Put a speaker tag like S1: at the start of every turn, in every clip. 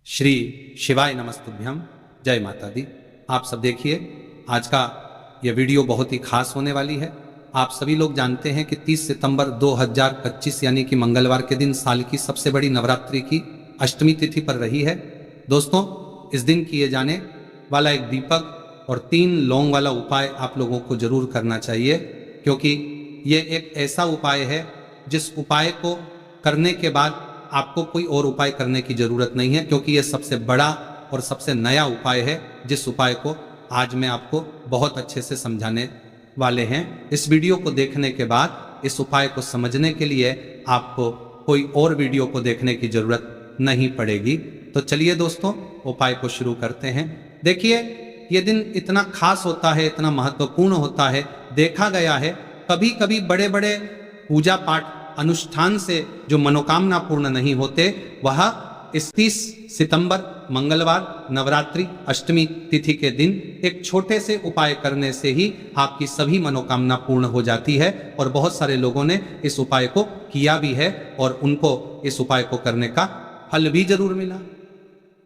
S1: श्री शिवाय नमस्तुभ्यम। जय माता दी। आप सब देखिए, आज का यह वीडियो बहुत ही खास होने वाली है। आप सभी लोग जानते हैं कि 30 सितंबर 2025 यानी कि मंगलवार के दिन साल की सबसे बड़ी नवरात्रि की अष्टमी तिथि पर रही है। दोस्तों, इस दिन किए जाने वाला एक दीपक और 3 लौंग वाला उपाय आप लोगों को जरूर करना चाहिए, क्योंकि ये एक ऐसा उपाय है जिस उपाय को करने के बाद आपको कोई और उपाय करने की जरूरत नहीं है, क्योंकि यह सबसे बड़ा और सबसे नया उपाय है, जिस उपाय को आज मैं आपको बहुत अच्छे से समझाने वाले हैं। इस वीडियो को देखने के बाद इस उपाय को समझने के लिए आपको कोई और वीडियो को देखने की जरूरत नहीं पड़ेगी। तो चलिए दोस्तों, उपाय को शुरू करते हैं। देखिए, ये दिन इतना खास होता है, इतना महत्वपूर्ण होता है। देखा गया है कभी कभी बड़े बड़े पूजा पाठ अनुष्ठान से जो मनोकामना पूर्ण नहीं होते, वह इस 30 सितंबर मंगलवार नवरात्रि अष्टमी तिथि के दिन एक छोटे से उपाय करने से ही आपकी सभी मनोकामना पूर्ण हो जाती है। और बहुत सारे लोगों ने इस उपाय को किया भी है और उनको इस उपाय को करने का फल भी जरूर मिला।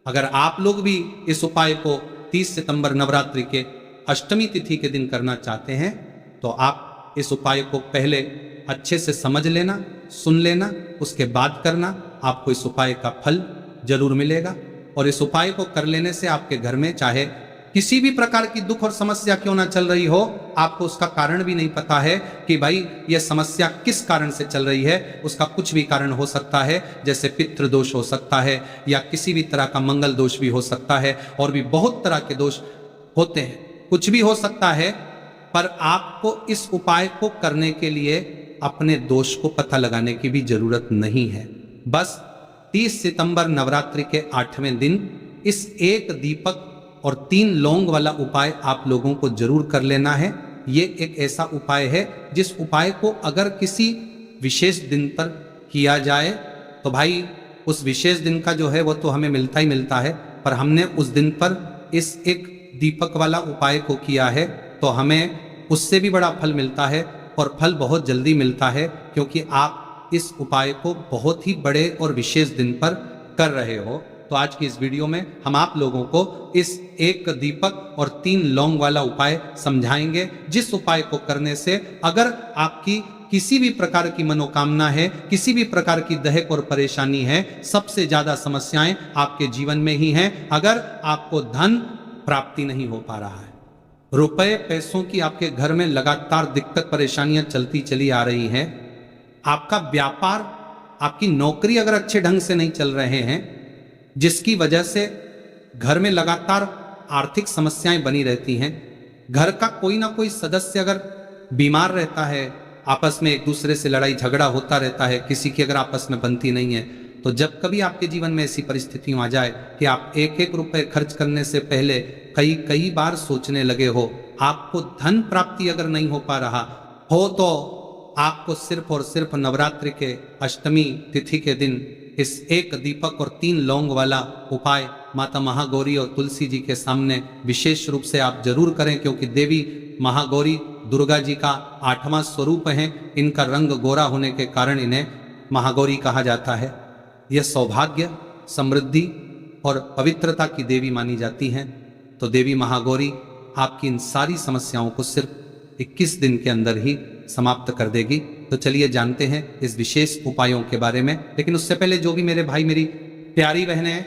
S1: अगर आप लोग भी इस उपाय को 30 सितंबर नवरात्रि के अष्टमी तिथि के दिन करना चाहते हैं, तो आप इस उपाय को पहले अच्छे से समझ लेना, सुन लेना, उसके बाद करना। आपको इस उपाय का फल जरूर मिलेगा। और इस उपाय को कर लेने से आपके घर में चाहे किसी भी प्रकार की दुख और समस्या क्यों ना चल रही हो, आपको उसका कारण भी नहीं पता है कि भाई यह समस्या किस कारण से चल रही है। उसका कुछ भी कारण हो सकता है, जैसे पितृदोष हो सकता है या किसी भी तरह का मंगल दोष भी हो सकता है, और भी बहुत तरह के दोष होते हैं। कुछ भी हो सकता है, पर आपको इस उपाय को करने के लिए अपने दोष को पता लगाने की भी जरूरत नहीं है। बस 30 सितंबर नवरात्रि के 8वें दिन इस एक दीपक और 3 लौंग वाला उपाय आप लोगों को जरूर कर लेना है। ये एक ऐसा उपाय है जिस उपाय को अगर किसी विशेष दिन पर किया जाए तो भाई उस विशेष दिन का जो है वो तो हमें मिलता ही मिलता है, पर हमने उस दिन पर इस एक दीपक वाला उपाय को किया है तो हमें उससे भी बड़ा फल मिलता है, और फल बहुत जल्दी मिलता है, क्योंकि आप इस उपाय को बहुत ही बड़े और विशेष दिन पर कर रहे हो। तो आज की इस वीडियो में हम आप लोगों को इस एक दीपक और 3 लौंग वाला उपाय समझाएंगे, जिस उपाय को करने से अगर आपकी किसी भी प्रकार की मनोकामना है, किसी भी प्रकार की दहक और परेशानी है, सबसे ज्यादा समस्याएं आपके जीवन में ही हैं। अगर आपको धन प्राप्ति नहीं हो पा रहा है, रुपए पैसों की आपके घर में लगातार दिक्कत परेशानियां चलती चली आ रही हैं, आपका व्यापार, आपकी नौकरी अगर अच्छे ढंग से नहीं चल रहे हैं, जिसकी वजह से घर में लगातार आर्थिक समस्याएं बनी रहती हैं, घर का कोई ना कोई सदस्य अगर बीमार रहता है, आपस में एक दूसरे से लड़ाई झगड़ा होता रहता है, किसी की अगर आपस में बनती नहीं है, तो जब कभी आपके जीवन में ऐसी परिस्थितियां आ जाए कि आप एक एक रुपए खर्च करने से पहले कई बार सोचने लगे हो, आपको धन प्राप्ति अगर नहीं हो पा रहा हो, तो आपको सिर्फ और सिर्फ नवरात्रि के अष्टमी तिथि के दिन इस एक दीपक और 3 लौंग वाला उपाय माता महागौरी और तुलसी जी के सामने विशेष रूप से आप जरूर करें, क्योंकि देवी महागौरी दुर्गा जी का 8वां स्वरूप है। इनका रंग गोरा होने के कारण इन्हें महागौरी कहा जाता है। यह सौभाग्य, समृद्धि और पवित्रता की देवी मानी जाती हैं। तो देवी महागौरी आपकी इन सारी समस्याओं को सिर्फ 21 दिन के अंदर ही समाप्त कर देगी। तो चलिए जानते हैं इस विशेष उपायों के बारे में। लेकिन उससे पहले जो भी मेरे भाई मेरी प्यारी बहनें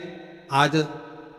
S1: आज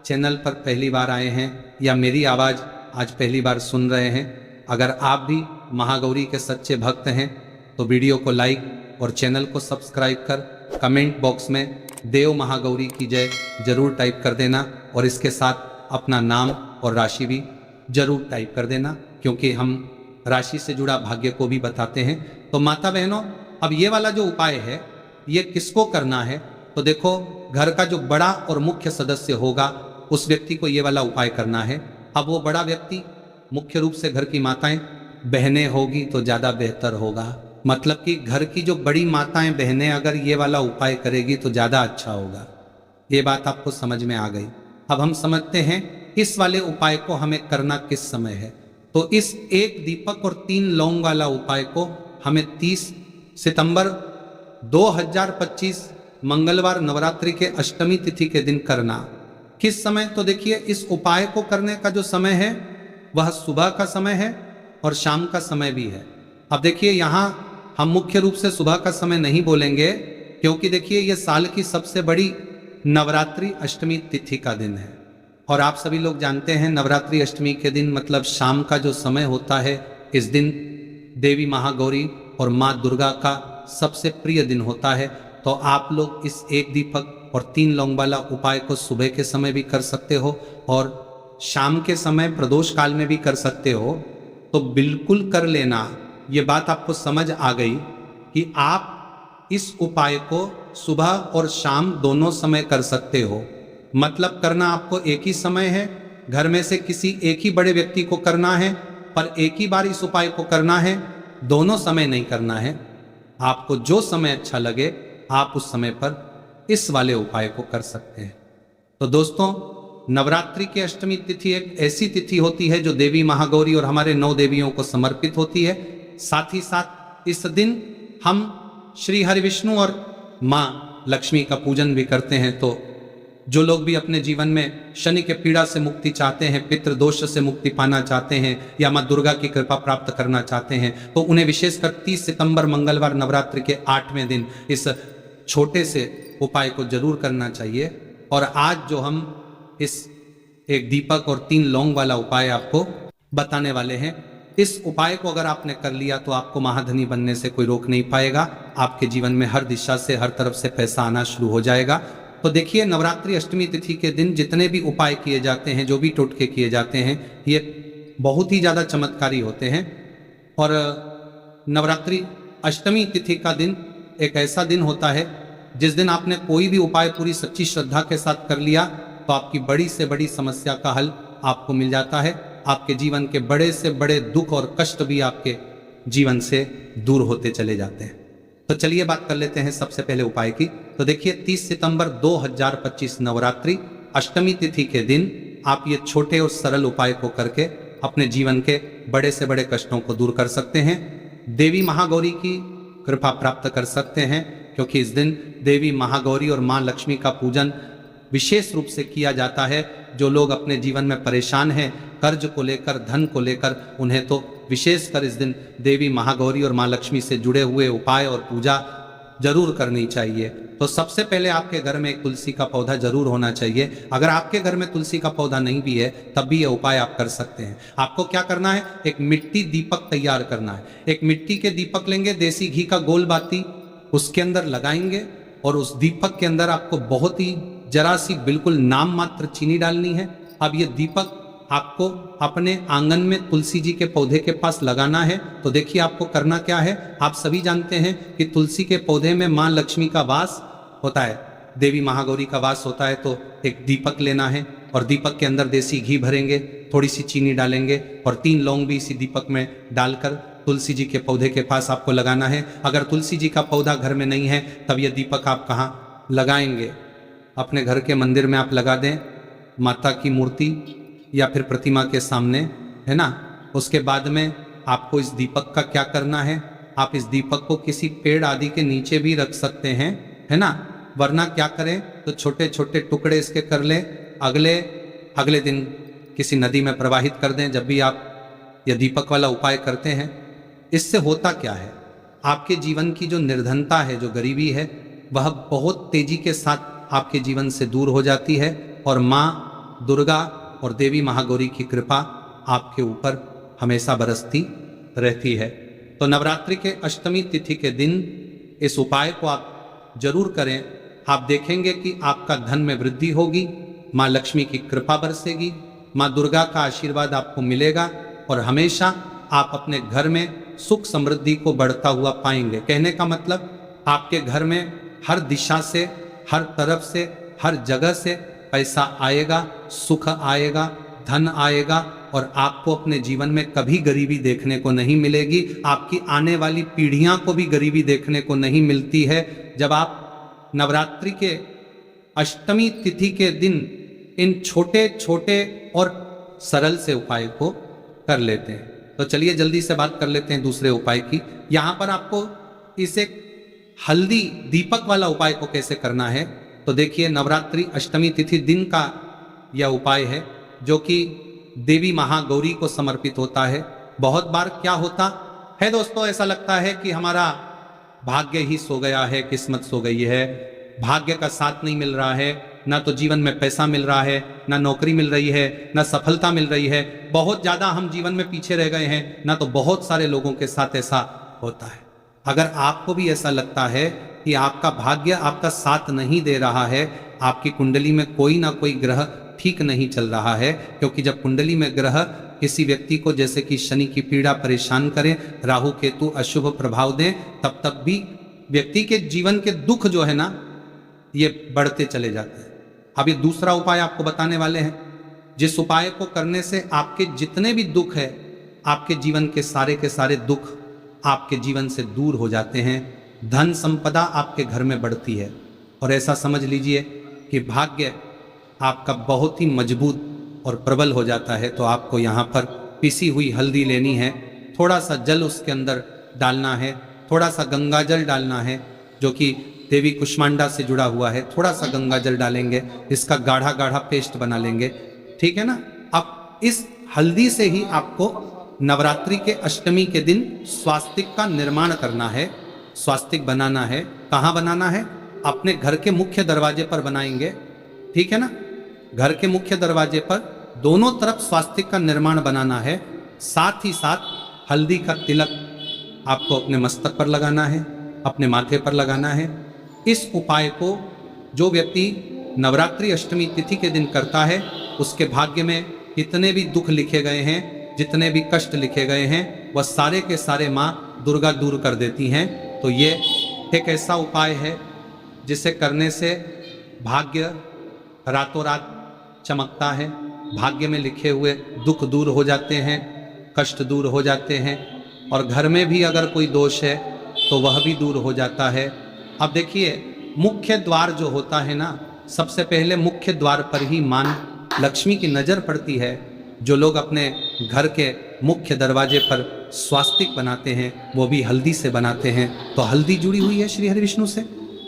S1: चैनल पर पहली बार आए हैं या मेरी आवाज़ आज पहली बार सुन रहे हैं, अगर आप भी महागौरी के सच्चे भक्त हैं तो वीडियो को लाइक और चैनल को सब्सक्राइब कर कमेंट बॉक्स में देव महागौरी की जय जरूर टाइप कर देना, और इसके साथ अपना नाम और राशि भी जरूर टाइप कर देना, क्योंकि हम राशि से जुड़ा भाग्य को भी बताते हैं। तो माता बहनों, अब ये वाला जो उपाय है ये किसको करना है, तो देखो, घर का जो बड़ा और मुख्य सदस्य होगा उस व्यक्ति को ये वाला उपाय करना है। अब वो बड़ा व्यक्ति मुख्य रूप से घर की माताएं बहनें होगी तो ज़्यादा बेहतर होगा। मतलब कि घर की जो बड़ी माताएं बहनें अगर ये वाला उपाय करेगी तो ज़्यादा अच्छा होगा। ये बात आपको समझ में आ गई। अब हम समझते हैं इस वाले उपाय को हमें करना किस समय है। तो इस एक दीपक और 3 लौंग वाला उपाय को हमें 30 सितंबर 2025 मंगलवार नवरात्रि के अष्टमी तिथि के दिन करना। किस समय? तो देखिए, इस उपाय को करने का जो समय है वह सुबह का समय है और शाम का समय भी है। अब देखिए, यहाँ हम मुख्य रूप से सुबह का समय नहीं बोलेंगे, क्योंकि देखिए यह साल की सबसे बड़ी नवरात्रि अष्टमी तिथि का दिन है। और आप सभी लोग जानते हैं नवरात्रि अष्टमी के दिन मतलब शाम का जो समय होता है, इस दिन देवी महागौरी और माँ दुर्गा का सबसे प्रिय दिन होता है। तो आप लोग इस एक दीपक और 3 लौंग वाला उपाय को सुबह के समय भी कर सकते हो और शाम के समय प्रदोष काल में भी कर सकते हो। तो बिल्कुल कर लेना। ये बात आपको समझ आ गई कि आप इस उपाय को सुबह और शाम दोनों समय कर सकते हो। मतलब करना आपको एक ही समय है, घर में से किसी एक ही बड़े व्यक्ति को करना है, पर एक ही बार इस उपाय को करना है, दोनों समय नहीं करना है। आपको जो समय अच्छा लगे आप उस समय पर इस वाले उपाय को कर सकते हैं। तो दोस्तों, नवरात्रि की अष्टमी तिथि एक ऐसी तिथि होती है जो देवी महागौरी और हमारे 9 देवियों को समर्पित होती है। साथ ही साथ इस दिन हम श्री हरि विष्णु और माँ लक्ष्मी का पूजन भी करते हैं। तो जो लोग भी अपने जीवन में शनि के पीड़ा से मुक्ति चाहते हैं, पितृ दोष से मुक्ति पाना चाहते हैं या माँ दुर्गा की कृपा प्राप्त करना चाहते हैं, तो उन्हें विशेषकर 30 सितंबर मंगलवार नवरात्रि के 8वें दिन इस छोटे से उपाय को जरूर करना चाहिए। और आज जो हम इस एक दीपक और 3 लौंग वाला उपाय आपको बताने वाले हैं, इस उपाय को अगर आपने कर लिया तो आपको महाधनी बनने से कोई रोक नहीं पाएगा। आपके जीवन में हर दिशा से, हर तरफ से पैसा आना शुरू हो जाएगा। तो देखिए, नवरात्रि अष्टमी तिथि के दिन जितने भी उपाय किए जाते हैं, जो भी टोटके किए जाते हैं, ये बहुत ही ज़्यादा चमत्कारी होते हैं। और नवरात्रि अष्टमी तिथि का दिन एक ऐसा दिन होता है जिस दिन आपने कोई भी उपाय पूरी सच्ची श्रद्धा के साथ कर लिया तो आपकी बड़ी से बड़ी समस्या का हल आपको मिल जाता है। आपके जीवन के बड़े से बड़े दुख और कष्ट भी आपके जीवन से दूर होते चले जाते हैं। तो चलिए बात कर लेते हैं सबसे पहले उपाय की। तो देखिए, 30 सितंबर 2025 नवरात्रि अष्टमी तिथि के दिन आप ये छोटे और सरल उपाय को करके अपने जीवन के बड़े से बड़े कष्टों को दूर कर सकते हैं, देवी महागौरी की कृपा प्राप्त कर सकते हैं, क्योंकि इस दिन देवी महागौरी और माँ लक्ष्मी का पूजन विशेष रूप से किया जाता है। जो लोग अपने जीवन में परेशान हैं, कर्ज को लेकर, धन को लेकर, उन्हें तो विशेषकर इस दिन देवी महागौरी और माँ लक्ष्मी से जुड़े हुए उपाय और पूजा जरूर करनी चाहिए। तो सबसे पहले आपके घर में एक तुलसी का पौधा जरूर होना चाहिए। अगर आपके घर में तुलसी का पौधा नहीं भी है तब भी यह उपाय आप कर सकते हैं। आपको क्या करना है, एक मिट्टी दीपक तैयार करना है। एक मिट्टी के दीपक लेंगे, देसी घी का गोल बाती उसके अंदर लगाएंगे और उस दीपक के अंदर आपको बहुत ही जरा सी बिल्कुल नाम मात्र चीनी डालनी है। अब ये दीपक आपको अपने आंगन में तुलसी जी के पौधे के पास लगाना है। तो देखिए, आपको करना क्या है। आप सभी जानते हैं कि तुलसी के पौधे में माँ लक्ष्मी का वास होता है, देवी महागौरी का वास होता है। तो एक दीपक लेना है और दीपक के अंदर देसी घी भरेंगे, थोड़ी सी चीनी डालेंगे और 3 लौंग भी इसी दीपक में डालकर तुलसी जी के पौधे के पास आपको लगाना है। अगर तुलसी जी का पौधा घर में नहीं है तब यह दीपक आप कहाँ लगाएंगे, अपने घर के मंदिर में आप लगा दें, माता की मूर्ति या फिर प्रतिमा के सामने, है ना। उसके बाद में आपको इस दीपक का क्या करना है, आप इस दीपक को किसी पेड़ आदि के नीचे भी रख सकते हैं, है ना। वरना क्या करें तो छोटे छोटे टुकड़े इसके कर लें, अगले दिन किसी नदी में प्रवाहित कर दें। जब भी आप यह दीपक वाला उपाय करते हैं, इससे होता क्या है, आपके जीवन की जो निर्धनता है, जो गरीबी है, वह बहुत तेजी के साथ आपके जीवन से दूर हो जाती है और माँ दुर्गा और देवी महागौरी की कृपा आपके ऊपर हमेशा बरसती रहती है। तो नवरात्रि के अष्टमी तिथि के दिन इस उपाय को आप जरूर करें। आप देखेंगे कि आपका धन में वृद्धि होगी, माँ लक्ष्मी की कृपा बरसेगी, माँ दुर्गा का आशीर्वाद आपको मिलेगा और हमेशा आप अपने घर में सुख समृद्धि को बढ़ता हुआ पाएंगे। कहने का मतलब, आपके घर में हर दिशा से, हर तरफ से, हर जगह से पैसा आएगा, सुख आएगा, धन आएगा और आपको अपने जीवन में कभी गरीबी देखने को नहीं मिलेगी। आपकी आने वाली पीढ़ियां को भी गरीबी देखने को नहीं मिलती है जब आप नवरात्रि के अष्टमी तिथि के दिन इन छोटे छोटे और सरल से उपाय को कर लेते हैं। तो चलिए जल्दी से बात कर लेते हैं दूसरे उपाय की। यहां पर आपको इसे हल्दी दीपक वाला उपाय को कैसे करना है। तो देखिए, नवरात्रि अष्टमी तिथि दिन का यह उपाय है जो कि देवी महागौरी को समर्पित होता है। बहुत बार क्या होता है दोस्तों, ऐसा लगता है कि हमारा भाग्य ही सो गया है, किस्मत सो गई है, भाग्य का साथ नहीं मिल रहा है, ना तो जीवन में पैसा मिल रहा है, ना नौकरी मिल रही है, ना सफलता मिल रही है, बहुत ज्यादा हम जीवन में पीछे रह गए हैं, ना तो बहुत सारे लोगों के साथ ऐसा होता है। अगर आपको भी ऐसा लगता है कि आपका भाग्य आपका साथ नहीं दे रहा है, आपकी कुंडली में कोई ना कोई ग्रह ठीक नहीं चल रहा है, क्योंकि जब कुंडली में ग्रह किसी व्यक्ति को जैसे कि शनि की पीड़ा परेशान करें, राहु केतु अशुभ प्रभाव दें, तब तक भी व्यक्ति के जीवन के दुख जो है ना ये बढ़ते चले जाते हैं। अब ये दूसरा उपाय आपको बताने वाले हैं, जिस उपाय को करने से आपके जितने भी दुख है, आपके जीवन के सारे दुख आपके जीवन से दूर हो जाते हैं, धन संपदा आपके घर में बढ़ती है। और ऐसा समझ लीजिए कि भाग्य आपका बहुत ही मजबूत और प्रबल हो जाता है। तो आपको यहाँ पर पिसी हुई हल्दी लेनी है, थोड़ा सा जल उसके अंदर डालना है, थोड़ा सा गंगा जल डालना है जो कि देवी कुष्मांडा से जुड़ा हुआ है, थोड़ा सा गंगा जल डालेंगे, इसका गाढ़ा गाढ़ा पेस्ट बना लेंगे, ठीक है ना। अब इस हल्दी से ही आपको नवरात्रि के अष्टमी के दिन स्वास्तिक का निर्माण करना है, स्वास्तिक बनाना है। कहाँ बनाना है? अपने घर के मुख्य दरवाजे पर बनाएंगे, ठीक है ना। घर के मुख्य दरवाजे पर दोनों तरफ स्वास्तिक का निर्माण बनाना है। साथ ही साथ हल्दी का तिलक आपको अपने मस्तक पर लगाना है, अपने माथे पर लगाना है। इस उपाय को जो व्यक्ति नवरात्रि अष्टमी तिथि के दिन करता है, उसके भाग्य में जितने भी दुख लिखे गए हैं, जितने भी कष्ट लिखे गए हैं, वह सारे के सारे माँ दुर्गा दूर कर देती हैं। तो ये एक ऐसा उपाय है जिसे करने से भाग्य रातों रात चमकता है, भाग्य में लिखे हुए दुख दूर हो जाते हैं, कष्ट दूर हो जाते हैं, और घर में भी अगर कोई दोष है तो वह भी दूर हो जाता है। अब देखिए, मुख्य द्वार जो होता है ना, सबसे पहले मुख्य द्वार पर ही मां लक्ष्मी की नज़र पड़ती है। जो लोग अपने घर के मुख्य दरवाजे पर स्वास्तिक बनाते हैं वो भी हल्दी से बनाते हैं। तो हल्दी जुड़ी हुई है श्री हरि विष्णु से,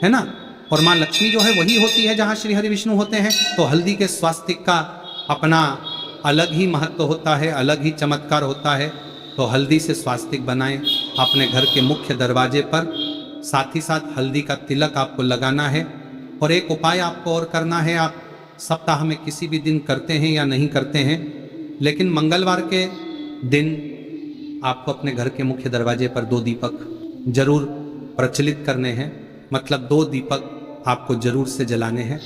S1: है ना, और माँ लक्ष्मी जो है वही होती है जहाँ श्री हरि विष्णु होते हैं। तो हल्दी के स्वास्तिक का अपना अलग ही महत्व होता है, अलग ही चमत्कार होता है। तो हल्दी से स्वास्तिक बनाएं अपने घर के मुख्य दरवाजे पर, साथ ही साथ हल्दी का तिलक आपको लगाना है। और एक उपाय आपको और करना है, आप सप्ताह में किसी भी दिन करते हैं या नहीं करते हैं, लेकिन मंगलवार के दिन आपको अपने घर के मुख्य दरवाजे पर 2 दीपक जरूर प्रचलित करने हैं, मतलब 2 दीपक आपको जरूर से जलाने हैं।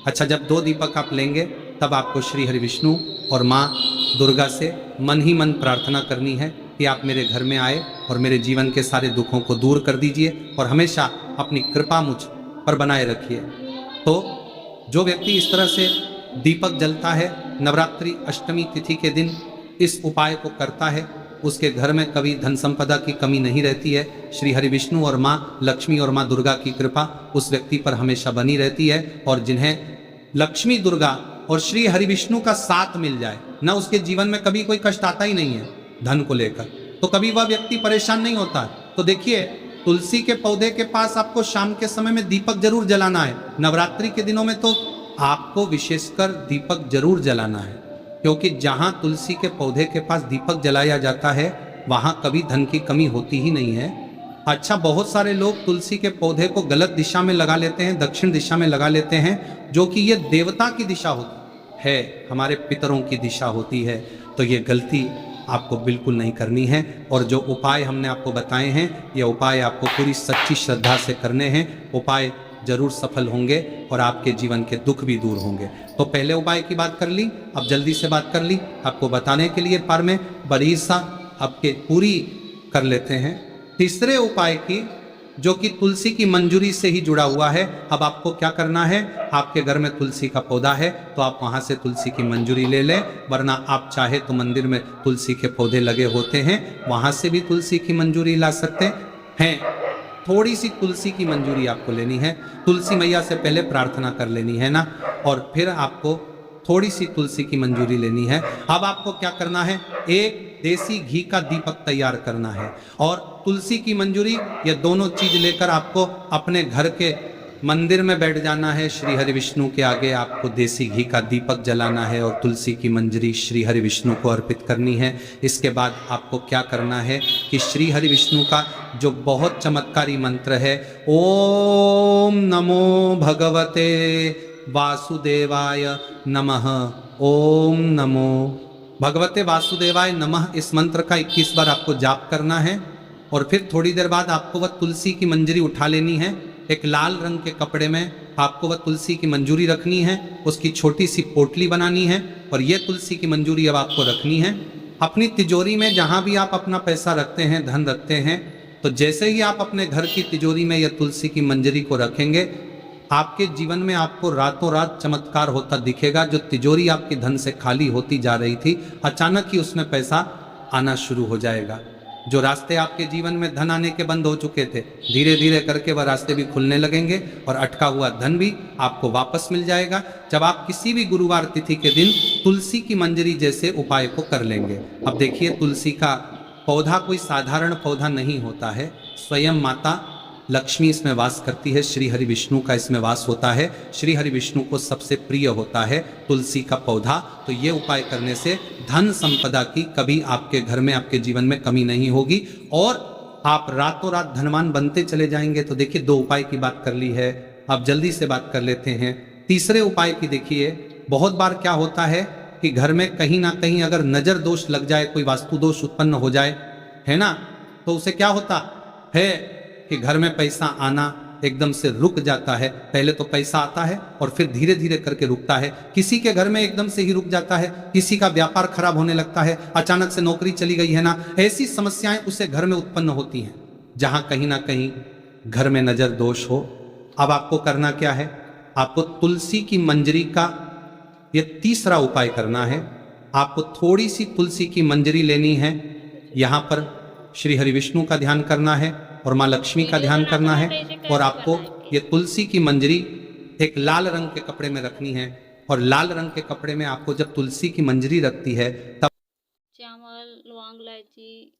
S1: अच्छा, जब 2 दीपक आप लेंगे तब आपको श्री हरि विष्णु और माँ दुर्गा से मन ही मन प्रार्थना करनी है कि आप मेरे घर में आए और मेरे जीवन के सारे दुखों को दूर कर दीजिए और हमेशा अपनी कृपा मुझ पर बनाए रखिए। तो जो व्यक्ति इस तरह से दीपक जलता है नवरात्रि अष्टमी तिथि के दिन, इस उपाय को करता है, उसके घर में कभी धन संपदा की कमी नहीं रहती है। श्री हरि विष्णु और माँ लक्ष्मी और माँ दुर्गा की कृपा उस व्यक्ति पर हमेशा बनी रहती है। और जिन्हें लक्ष्मी दुर्गा और श्री हरि विष्णु का साथ मिल जाए ना, उसके जीवन में कभी कोई कष्ट आता ही नहीं है धन को लेकर, तो कभी वह व्यक्ति परेशान नहीं होता है। तो देखिए, तुलसी के पौधे के पास आपको शाम के समय में दीपक जरूर जलाना है। नवरात्रि के दिनों में तो आपको विशेषकर दीपक जरूर जलाना है, क्योंकि जहां तुलसी के पौधे के पास दीपक जलाया जाता है वहां कभी धन की कमी होती ही नहीं है। अच्छा, बहुत सारे लोग तुलसी के पौधे को गलत दिशा में लगा लेते हैं, दक्षिण दिशा में लगा लेते हैं, जो कि ये देवता की दिशा होती है, हमारे पितरों की दिशा होती है। तो ये गलती आपको बिल्कुल नहीं करनी है। और जो उपाय हमने आपको बताए हैं, ये उपाय आपको पूरी सच्ची श्रद्धा से करने हैं। उपाय जरूर सफल होंगे और आपके जीवन के दुख भी दूर होंगे। तो पहले उपाय की बात कर ली, अब जल्दी से बात कर ली आपको बताने के लिए पार में बड़ी सा आपके पूरी कर लेते हैं तीसरे उपाय की, जो कि तुलसी की मंजूरी से ही जुड़ा हुआ है। अब आपको क्या करना है, आपके घर में तुलसी का पौधा है तो आप वहां से तुलसी की मंजूरी ले लें, वरना आप चाहे तो मंदिर में तुलसी के पौधे लगे होते हैं वहां से भी तुलसी की मंजूरी ला सकते हैं। थोड़ी सी तुलसी की मंजूरी आपको लेनी है, तुलसी मैया से पहले प्रार्थना कर लेनी है ना, और फिर आपको थोड़ी सी तुलसी की मंजूरी लेनी है। अब आपको क्या करना है, एक देसी घी का दीपक तैयार करना है और तुलसी की मंजूरी, ये दोनों चीज लेकर आपको अपने घर के मंदिर में बैठ जाना है, श्री हरि विष्णु के आगे आपको देसी घी का दीपक जलाना है और तुलसी की मंजरी श्री हरि विष्णु को अर्पित करनी है। इसके बाद आपको क्या करना है कि श्री हरि विष्णु का जो बहुत चमत्कारी मंत्र है, ओम नमो भगवते वासुदेवाय नमः, ओम नमो भगवते वासुदेवाय नमः, इस मंत्र का 21 बार आपको जाप करना है। और फिर थोड़ी देर बाद आपको वह तुलसी की मंजरी उठा लेनी है। एक लाल रंग के कपड़े में आपको वह तुलसी की मंजूरी रखनी है, उसकी छोटी सी पोटली बनानी है और ये तुलसी की मंजूरी अब आपको रखनी है अपनी तिजोरी में। जहाँ भी आप अपना पैसा रखते हैं, धन रखते हैं, तो जैसे ही आप अपने घर की तिजोरी में यह तुलसी की मंजरी को रखेंगे, आपके जीवन में आपको रातों रात चमत्कार होता दिखेगा। जो तिजोरी आपकी धन से खाली होती जा रही थी, अचानक ही उसमें पैसा आना शुरू हो जाएगा। जो रास्ते आपके जीवन में धन आने के बंद हो चुके थे, धीरे धीरे करके वह रास्ते भी खुलने लगेंगे और अटका हुआ धन भी आपको वापस मिल जाएगा, जब आप किसी भी गुरुवार तिथि के दिन तुलसी की मंजरी जैसे उपाय को कर लेंगे। अब देखिए, तुलसी का पौधा कोई साधारण पौधा नहीं होता है। स्वयं माता लक्ष्मी इसमें वास करती है, श्री हरि विष्णु का इसमें वास होता है। श्री हरि विष्णु को सबसे प्रिय होता है तुलसी का पौधा। तो ये उपाय करने से धन संपदा की कभी आपके घर में, आपके जीवन में कमी नहीं होगी और आप रातों रात धनवान बनते चले जाएंगे। तो देखिए, 2 उपाय की बात कर ली है, अब जल्दी से बात कर लेते हैं तीसरे उपाय की। देखिए, बहुत बार क्या होता है कि घर में कहीं ना कहीं अगर नजर दोष लग जाए, कोई वास्तु दोष उत्पन्न हो जाए, है ना, तो उसे क्या होता है कि घर में पैसा आना एकदम से रुक जाता है। पहले तो पैसा आता है और फिर धीरे धीरे करके रुकता है। किसी के घर में एकदम से ही रुक जाता है, किसी का व्यापार खराब होने लगता है, अचानक से नौकरी चली गई है ना, ऐसी समस्याएं उसे घर में उत्पन्न होती हैं जहां कहीं ना कहीं घर में नजर दोष हो। अब आपको करना क्या है, आपको तुलसी की मंजरी का यह तीसरा उपाय करना है। आपको थोड़ी सी तुलसी की मंजरी लेनी है, यहां पर श्री हरि विष्णु का ध्यान करना है और माँ लक्ष्मी का ध्यान करना है और आपको ये तुलसी की मंजरी एक लाल रंग के कपड़े में रखनी है। और लाल रंग के कपड़े में आपको जब तुलसी की मंजरी रखती है तब
S2: चावल, लौंग, इलायची